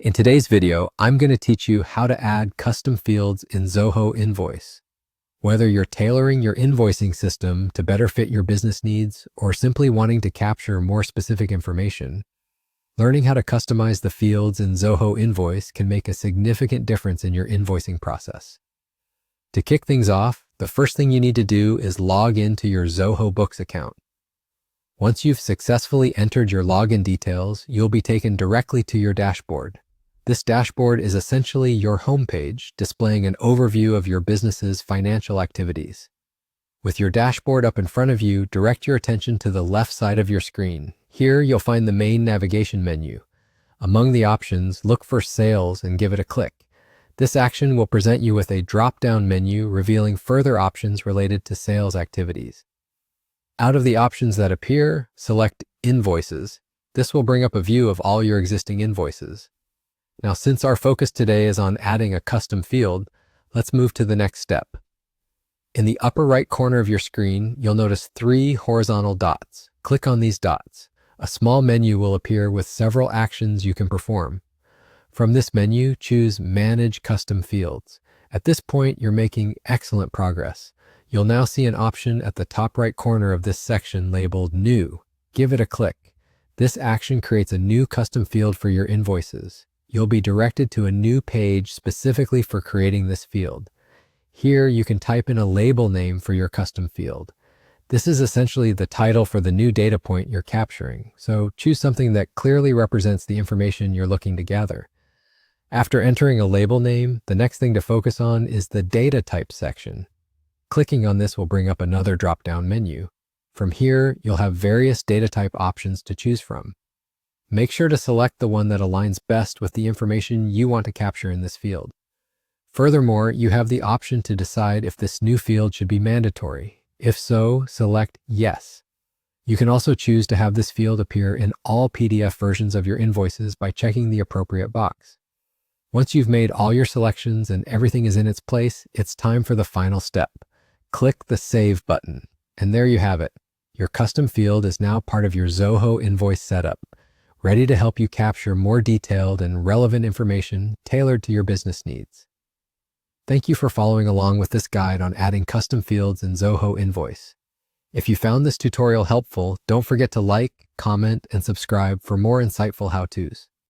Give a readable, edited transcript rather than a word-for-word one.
In today's video, I'm going to teach you how to add custom fields in Zoho Invoice. Whether you're tailoring your invoicing system to better fit your business needs or simply wanting to capture more specific information, learning how to customize the fields in Zoho Invoice can make a significant difference in your invoicing process. To kick things off, the first thing you need to do is log into your Zoho Books account. Once you've successfully entered your login details, you'll be taken directly to your dashboard. This dashboard is essentially your homepage, displaying an overview of your business's financial activities. With your dashboard up in front of you, direct your attention to the left side of your screen. Here, you'll find the main navigation menu. Among the options, look for Sales and give it a click. This action will present you with a drop-down menu revealing further options related to sales activities. Out of the options that appear, select Invoices. This will bring up a view of all your existing invoices. Now, since our focus today is on adding a custom field, let's move to the next step. In the upper right corner of your screen, you'll notice 3 horizontal dots. Click on these dots. A small menu will appear with several actions you can perform. From this menu, choose Manage Custom Fields. At this point, you're making excellent progress. You'll now see an option at the top right corner of this section labeled New. Give it a click. This action creates a new custom field for your invoices. You'll be directed to a new page specifically for creating this field. Here, you can type in a label name for your custom field. This is essentially the title for the new data point you're capturing, so choose something that clearly represents the information you're looking to gather. After entering a label name, the next thing to focus on is the Data Type section. Clicking on this will bring up another drop-down menu. From here, you'll have various data type options to choose from. Make sure to select the one that aligns best with the information you want to capture in this field. Furthermore, you have the option to decide if this new field should be mandatory. If so, select Yes. You can also choose to have this field appear in all PDF versions of your invoices by checking the appropriate box. Once you've made all your selections and everything is in its place, it's time for the final step. Click the Save button, and there you have it. Your custom field is now part of your Zoho Invoice setup, ready to help you capture more detailed and relevant information tailored to your business needs. Thank you for following along with this guide on adding custom fields in Zoho Invoice. If you found this tutorial helpful, don't forget to like, comment, and subscribe for more insightful how-tos.